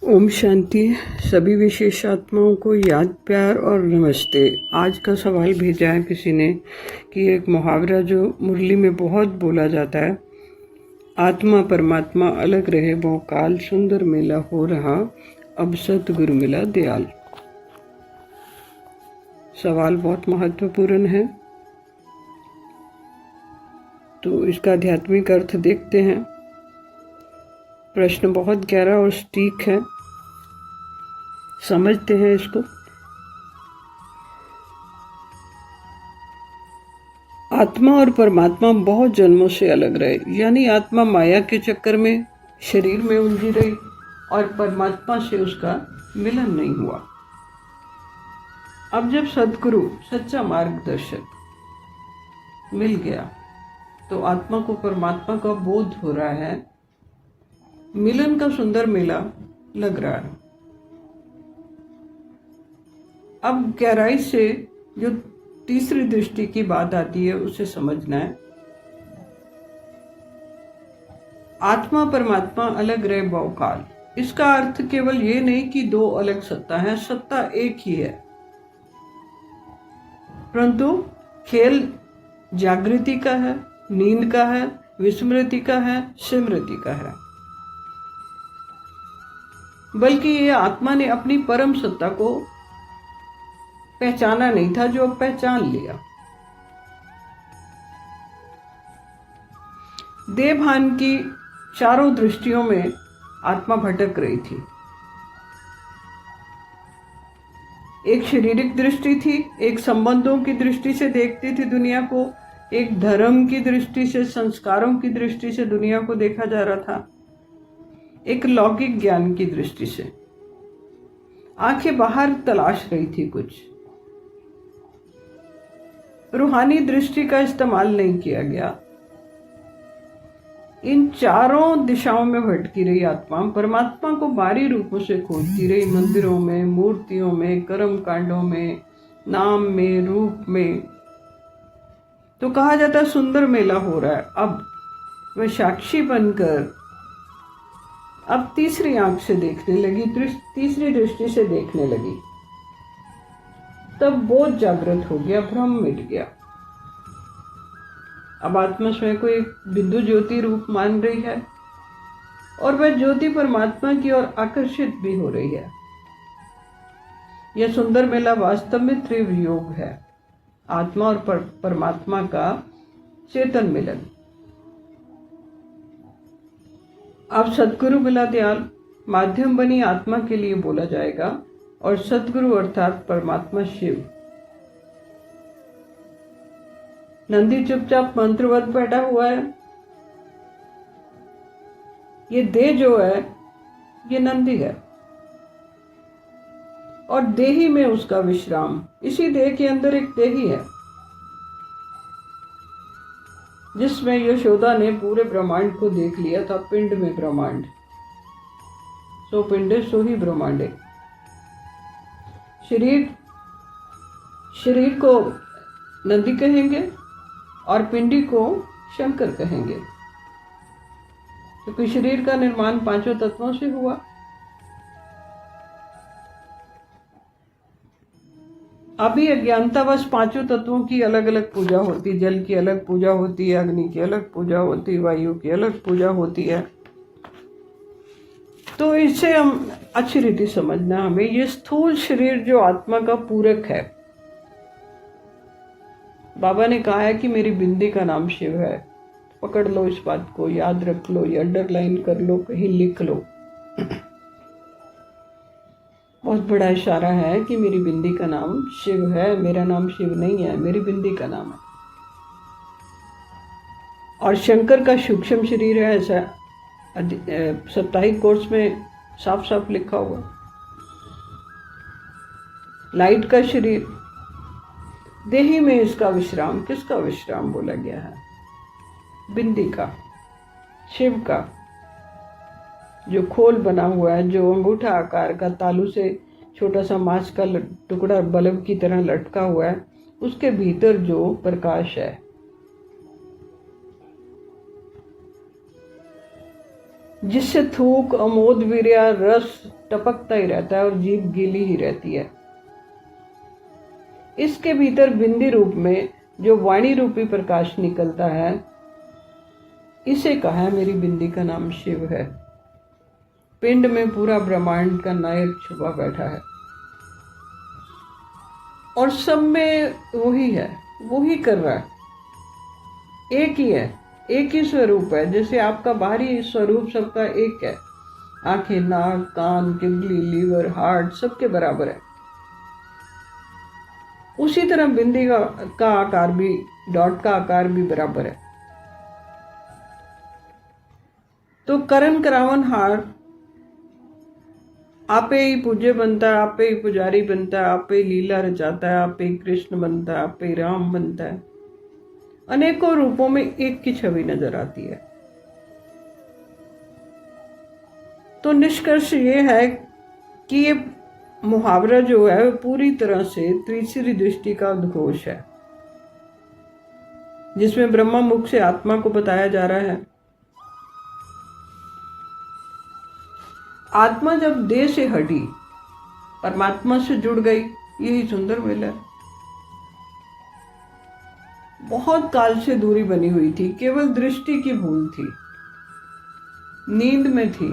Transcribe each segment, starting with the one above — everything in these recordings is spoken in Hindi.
ओम शांति। सभी विशेष आत्माओं को याद, प्यार और नमस्ते। आज का सवाल भेजा है किसी ने कि एक मुहावरा जो मुरली में बहुत बोला जाता है, आत्मा परमात्मा अलग रहे वो काल, सुंदर मेला हो रहा अब सतगुरु मिला दयाल। सवाल बहुत महत्वपूर्ण है, तो इसका आध्यात्मिक अर्थ देखते हैं। प्रश्न बहुत गहरा और सटीक है, समझते हैं इसको। आत्मा और परमात्मा बहुत जन्मों से अलग रहे, यानी आत्मा माया के चक्कर में शरीर में उलझी रही और परमात्मा से उसका मिलन नहीं हुआ। अब जब सदगुरु सच्चा मार्गदर्शक मिल गया तो आत्मा को परमात्मा का बोध हो रहा है, मिलन का सुंदर मेला लग रहा है। अब गहराई से जो तीसरी दृष्टि की बात आती है उसे समझना है। आत्मा परमात्मा अलग रहे बहुकाल, इसका अर्थ केवल ये नहीं कि दो अलग सत्ता है, सत्ता एक ही है, परंतु खेल जागृति का है, नींद का है, विस्मृति का है, स्मृति का है। बल्कि ये आत्मा ने अपनी परम सत्ता को पहचाना नहीं था, जो अब पहचान लिया। देवभान की चारों दृष्टियों में आत्मा भटक रही थी। एक शारीरिक दृष्टि थी, एक संबंधों की दृष्टि से देखती थी दुनिया को, एक धर्म की दृष्टि से, संस्कारों की दृष्टि से दुनिया को देखा जा रहा था, एक लौकिक ज्ञान की दृष्टि से। आंखें बाहर तलाश रही थी कुछ, रूहानी दृष्टि का इस्तेमाल नहीं किया गया। इन चारों दिशाओं में भटकी रही आत्मा परमात्मा को बाहरी रूपों से खोजती रही, मंदिरों में, मूर्तियों में, कर्म कांडों में, नाम में, रूप में। तो कहा जाता है सुंदर मेला हो रहा है। अब वह साक्षी बनकर अब तीसरी आंख से देखने लगी, तीसरी दृष्टि से देखने लगी। तब बोध जागृत हो गया, भ्रम मिट गया। अब आत्मा स्वयं को एक बिंदु ज्योति रूप मान रही है और वह ज्योति परमात्मा की ओर आकर्षित भी हो रही है। यह सुंदर मेला वास्तव में त्रिविध योग है, आत्मा और परमात्मा का चेतन मिलन। अब सदगुरु मिला दयाल माध्यम बनी आत्मा के लिए बोला जाएगा, और सदगुरु अर्थात परमात्मा शिव। नंदी चुपचाप मंत्रवत बैठा हुआ है। ये देह जो है ये नंदी है और देही में उसका विश्राम। इसी देह के अंदर एक देही है जिसमें यशोदा ने पूरे ब्रह्मांड को देख लिया था। पिंड में ब्रह्मांड, सो पिंडे सो ही ब्रह्मांडे। शरीर को नंदी कहेंगे और पिंडी को शंकर कहेंगे, क्योंकि शरीर का निर्माण पांचों तत्वों से हुआ। अभी अज्ञानतावश पांचों तत्वों की अलग अलग पूजा होती, जल की अलग पूजा होती है, अग्नि की अलग पूजा होती है, वायु की अलग पूजा होती है। तो इससे हम अच्छी रीति समझना, हमें ये स्थूल शरीर जो आत्मा का पूरक है। बाबा ने कहा है कि मेरी बिंदी का नाम शिव है। पकड़ लो इस बात को, याद रख लो, ये अंडरलाइन कर लो, कहीं लिख लो। बहुत बड़ा इशारा है कि मेरी बिंदी का नाम शिव है। मेरा नाम शिव नहीं है, मेरी बिंदी का नाम है। और शंकर का सूक्ष्म शरीर है, ऐसा साप्ताहिक कोर्स में साफ साफ लिखा हुआ। लाइट का शरीर, देही में इसका विश्राम। किसका विश्राम बोला गया है? बिंदी का, शिव का। जो खोल बना हुआ है, जो अंगूठा आकार का तालू से छोटा सा मांस का टुकड़ा बल्ब की तरह लटका हुआ है, उसके भीतर जो प्रकाश है, जिससे थूक अमोद वीर्या रस टपकता ही रहता है और जीभ गीली ही रहती है। इसके भीतर बिंदी रूप में जो वाणी रूपी प्रकाश निकलता है, इसे कहा है मेरी बिंदी का नाम शिव है। पिंड में पूरा ब्रह्मांड का नायक छुपा बैठा है और सब में वही है, वही कर रहा है, एक ही है, एक ही स्वरूप है। जैसे आपका बाहरी स्वरूप सबका एक है, आंखें, नाक, कान, किडनी, लीवर, हार्ट सबके बराबर है। उसी तरह बिंदी का आकार भी, डॉट का आकार भी बराबर है। तो करण करावन हार आपे ही पूज्य बनता है, आपे ही पुजारी बनता है, आपे ही लीला रचाता है, आपे ही कृष्ण बनता है, आपे ही राम बनता है। अनेकों रूपों में एक की छवि नजर आती है। तो निष्कर्ष ये है कि ये मुहावरा जो है वो पूरी तरह से तीसरी दृष्टि का उद्घोष है, जिसमें ब्रह्मा मुख से आत्मा को बताया जा रहा है। आत्मा जब देह से हटी, परमात्मा से जुड़ गई, यही सुंदर मेला है। बहुत काल से दूरी बनी हुई थी, केवल दृष्टि की भूल थी, नींद में थी,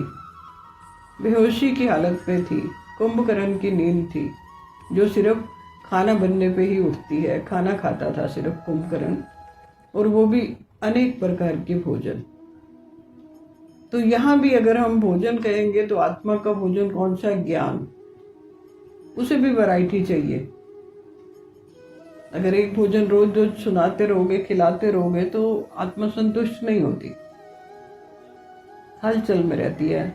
बेहोशी की हालत में थी, कुंभकर्ण की नींद थी, जो सिर्फ खाना बनने पे ही उठती है। खाना खाता था सिर्फ कुंभकर्ण, और वो भी अनेक प्रकार के भोजन। तो यहाँ भी अगर हम भोजन कहेंगे तो आत्मा का भोजन कौन सा? ज्ञान। उसे भी वैरायटी चाहिए। अगर एक भोजन रोज रोज सुनाते रहोगे, खिलाते रहोगे, तो आत्मा संतुष्ट नहीं होती, हलचल में रहती है।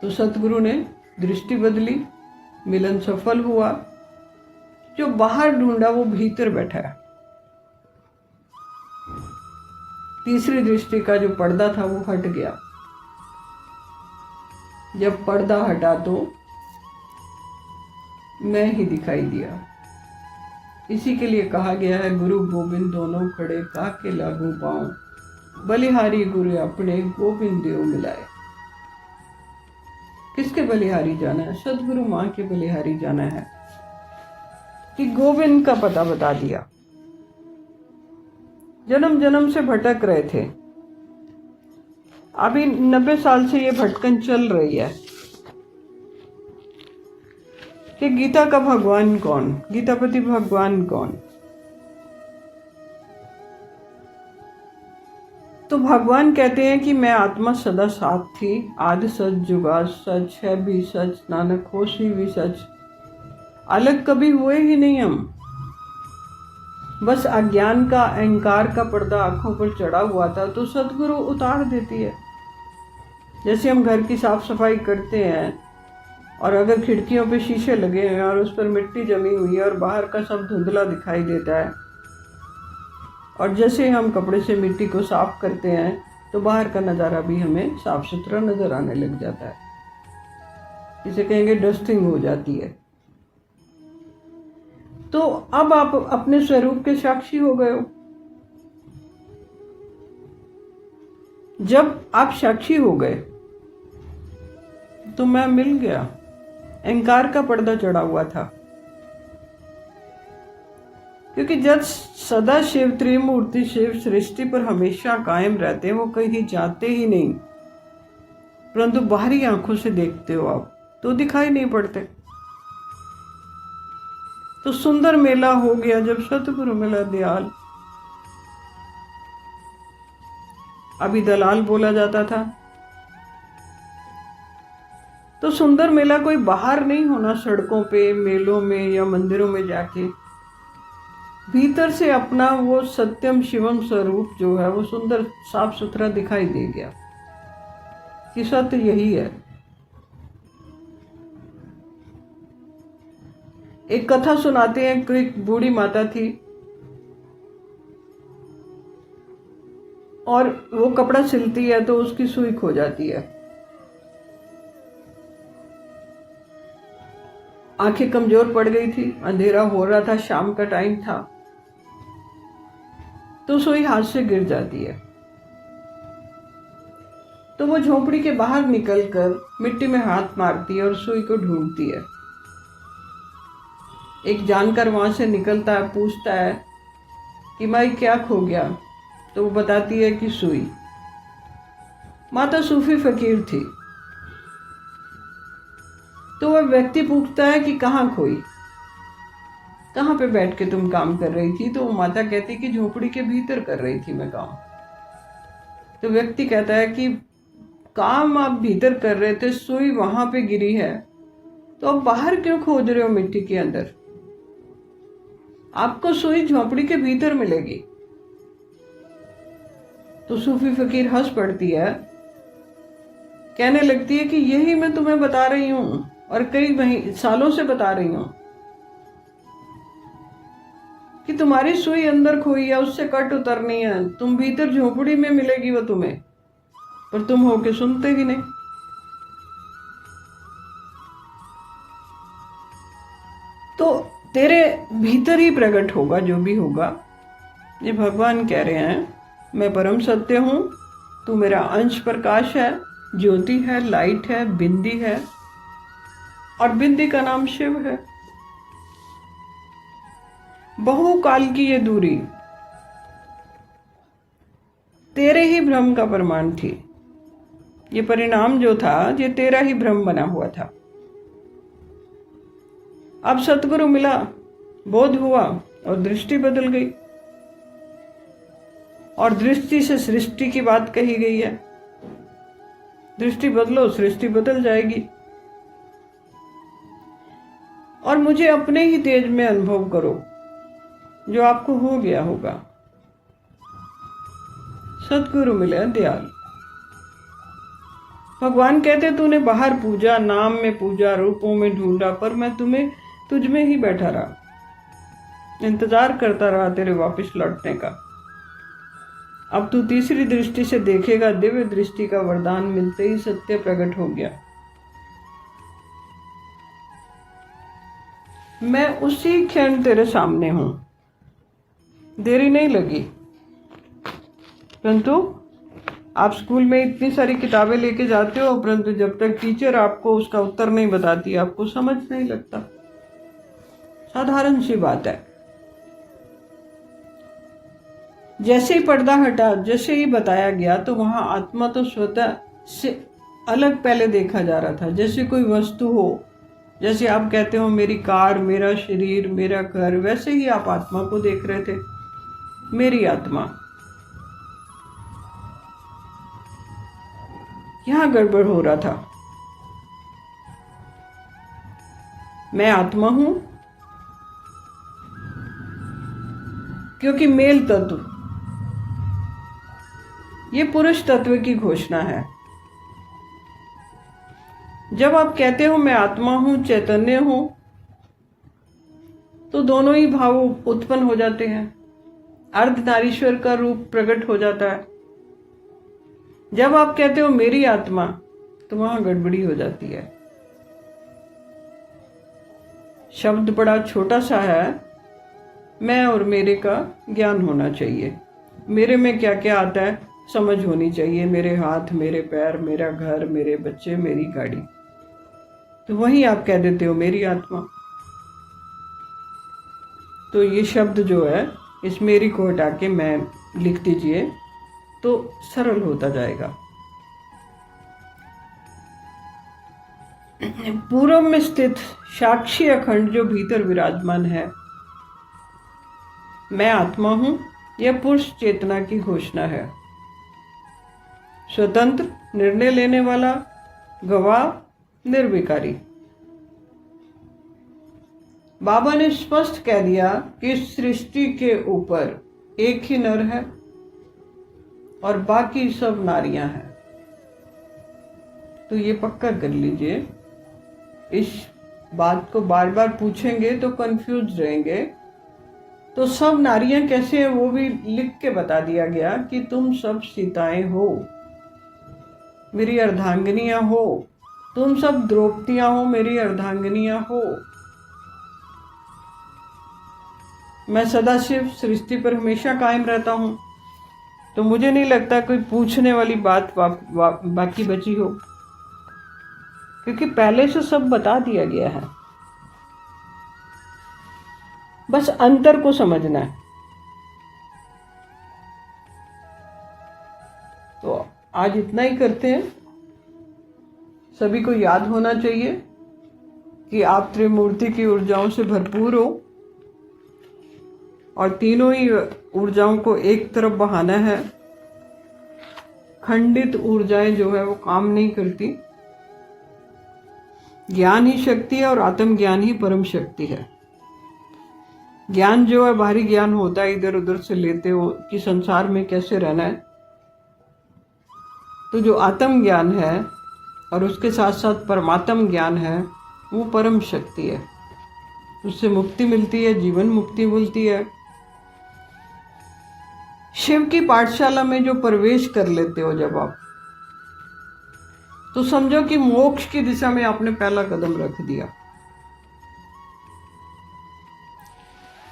तो सतगुरु ने दृष्टि बदली, मिलन सफल हुआ। जो बाहर ढूंढा वो भीतर बैठा है। तीसरी दृष्टि का जो पर्दा था वो हट गया। जब पर्दा हटा तो मैं ही दिखाई दिया। इसी के लिए कहा गया है, गुरु गोविंद दोनों खड़े, काके लागू पांव, बलिहारी गुरु अपने, गोविंद देव मिलाए। किसके बलिहारी जाना है? सदगुरु मां के बलिहारी जाना है, कि गोविंद का पता बता दिया। जन्म जन्म से भटक रहे थे, अभी 90 साल से ये भटकन चल रही है कि गीता का भगवान कौन, गीतापति भगवान कौन। तो भगवान कहते हैं कि मैं आत्मा सदा साथ थी, आदि सच जुगा सच है भी सच, नानक होशी भी सच। अलग कभी हुए ही नहीं हम, बस अज्ञान का, अहंकार का पर्दा आंखों पर चढ़ा हुआ था, तो सदगुरु उतार देती है। जैसे हम घर की साफ सफाई करते हैं और अगर खिड़कियों पे शीशे लगे हैं और उस पर मिट्टी जमी हुई है और बाहर का सब धुंधला दिखाई देता है, और जैसे हम कपड़े से मिट्टी को साफ करते हैं तो बाहर का नज़ारा भी हमें साफ सुथरा नजर आने लग जाता है। इसे कहेंगे डस्टिंग हो जाती है। तो अब आप अपने स्वरूप के साक्षी हो गए हो। जब आप साक्षी हो गए तो मैं मिल गया। अहंकार का पर्दा चढ़ा हुआ था, क्योंकि जब सदा शिव, त्रिमूर्ति शिव सृष्टि पर हमेशा कायम रहते हैं, वो कहीं जाते ही नहीं, परंतु बाहरी आंखों से देखते हो आप तो दिखाई नहीं पड़ते। तो सुंदर मेला हो गया जब सतगुरु मिला दयाल। अभी दलाल बोला जाता था। तो सुंदर मेला कोई बाहर नहीं होना, सड़कों पे, मेलों में या मंदिरों में जाके, भीतर से अपना वो सत्यम शिवम स्वरूप जो है वो सुंदर साफ सुथरा दिखाई दे गया कि सत्य यही है। एक कथा सुनाते हैं कि एक बूढ़ी माता थी और वो कपड़ा सिलती है तो उसकी सुई खो जाती है। आंखें कमजोर पड़ गई थी, अंधेरा हो रहा था, शाम का टाइम था, तो सुई हाथ से गिर जाती है। तो वो झोपड़ी के बाहर निकलकर मिट्टी में हाथ मारती है और सुई को ढूंढती है। एक जानकर वहां से निकलता है, पूछता है कि माई क्या खो गया? तो वो बताती है कि सुई। माता सूफी फकीर थी। तो वह व्यक्ति पूछता है कि कहाँ खोई, कहाँ पे बैठ के तुम काम कर रही थी? तो वो माता कहती कि झोपड़ी के भीतर कर रही थी मैं काम। तो व्यक्ति कहता है कि काम आप भीतर कर रहे थे, सुई वहां पे गिरी है, तो आप बाहर क्यों खोज रहे हो मिट्टी के अंदर? आपको सुई झोपड़ी के भीतर मिलेगी। तो सूफी फकीर हंस पड़ती है, कहने लगती है कि यही मैं तुम्हें बता रही हूं और कई सालों से बता रही हूं कि तुम्हारी सुई अंदर खोई है, उससे कट उतरनी है, तुम भीतर झोपड़ी में मिलेगी वो तुम्हें, पर तुम होके सुनते ही नहीं। तो तेरे भीतर ही प्रकट होगा जो भी होगा। ये भगवान कह रहे हैं, मैं परम सत्य हूं, तू मेरा अंश प्रकाश है, ज्योति है, लाइट है, बिंदी है, और बिंदी का नाम शिव है। बहुकाल की ये दूरी तेरे ही भ्रम का प्रमाण थी। ये परिणाम जो था, ये तेरा ही भ्रम बना हुआ था। अब सतगुरु मिला, बोध हुआ और दृष्टि बदल गई। और दृष्टि से सृष्टि की बात कही गई है। दृष्टि बदलो, सृष्टि बदल जाएगी। और मुझे अपने ही तेज में अनुभव करो जो आपको हो गया होगा। सतगुरु मिले दयाल। भगवान कहते तूने बाहर पूजा, नाम में पूजा, रूपों में ढूंढा, पर मैं तुम्हें तुझ में ही बैठा रहा, इंतजार करता रहा तेरे वापस लौटने का। अब तू तीसरी दृष्टि से देखेगा। दिव्य दृष्टि का वरदान मिलते ही सत्य प्रकट हो गया। मैं उसी क्षण तेरे सामने हूं। देरी नहीं लगी, परंतु आप स्कूल में इतनी सारी किताबें लेके जाते हो, परंतु जब तक टीचर आपको उसका उत्तर नहीं बताती, आपको समझ नहीं लगता। साधारण सी बात है। जैसे ही पर्दा हटा, जैसे ही बताया गया, तो वहां आत्मा तो स्वतः से अलग पहले देखा जा रहा था, जैसे कोई वस्तु हो। जैसे आप कहते हो मेरी कार, मेरा शरीर, मेरा घर, वैसे ही आप आत्मा को देख रहे थे। मेरी आत्मा। यहां गड़बड़ हो रहा था। मैं आत्मा हूं क्योंकि मेल तत्व, ये पुरुष तत्व की घोषणा है। जब आप कहते हो मैं आत्मा हूं, चैतन्य हूं, तो दोनों ही भाव उत्पन्न हो जाते हैं। अर्धनारीश्वर का रूप प्रकट हो जाता है। जब आप कहते हो मेरी आत्मा, तो वहां गड़बड़ी हो जाती है। शब्द बड़ा छोटा सा है। मैं और मेरे का ज्ञान होना चाहिए। मेरे में क्या क्या आता है समझ होनी चाहिए। मेरे हाथ, मेरे पैर, मेरा घर, मेरे बच्चे, मेरी गाड़ी। तो वहीं आप कह देते हो मेरी आत्मा। तो ये शब्द जो है, इस मेरी को हटा के मैं लिख दीजिए, तो सरल होता जाएगा। पूर्व में स्थित साक्षी अखंड जो भीतर विराजमान है, मैं आत्मा हूं, यह पुरुष चेतना की घोषणा है। स्वतंत्र, निर्णय लेने वाला, गवाह, निर्विकारी। बाबा ने स्पष्ट कह दिया कि सृष्टि के ऊपर एक ही नर है और बाकी सब नारियां हैं। तो ये पक्का कर लीजिए। इस बात को बार बार पूछेंगे तो कंफ्यूज रहेंगे। तो सब नारियां कैसे हैं वो भी लिख के बता दिया गया कि तुम सब सीताएं हो, मेरी अर्धांगिनियां हो। तुम सब द्रौपदियां हो, मेरी अर्धांगिनियां हो। मैं सदाशिव सृष्टि पर हमेशा कायम रहता हूं। तो मुझे नहीं लगता कोई पूछने वाली बात बाकी बची हो, क्योंकि पहले से सब बता दिया गया है। बस अंतर को समझना है। तो आज इतना ही करते हैं। सभी को याद होना चाहिए कि आप त्रिमूर्ति की ऊर्जाओं से भरपूर हो और तीनों ही ऊर्जाओं को एक तरफ बहाना है। खंडित ऊर्जाएं जो है वो काम नहीं करती। ज्ञान ही शक्ति है और आत्मज्ञान ही परम शक्ति है। ज्ञान जो है बाहरी ज्ञान होता है, इधर उधर से लेते हो कि संसार में कैसे रहना है। तो जो आत्म ज्ञान है और उसके साथ साथ परमात्म ज्ञान है, वो परम शक्ति है। उससे मुक्ति मिलती है, जीवन मुक्ति मिलती है। शिव की पाठशाला में जो प्रवेश कर लेते हो जब आप, तो समझो कि मोक्ष की दिशा में आपने पहला कदम रख दिया।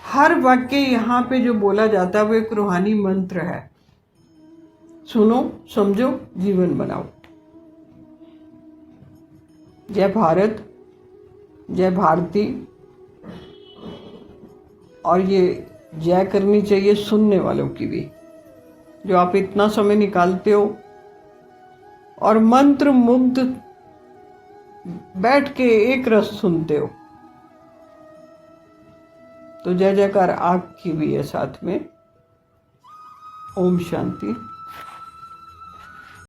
हर वाक्य यहाँ पे जो बोला जाता है वो एक रूहानी मंत्र है। सुनो, समझो, जीवन बनाओ। जय भारत, जय भारती। और ये जय करनी चाहिए सुनने वालों की भी, जो आप इतना समय निकालते हो और मंत्र मुग्ध बैठ के एक रस सुनते हो। तो जय जयकार आपकी भी है साथ में। ओम शांति।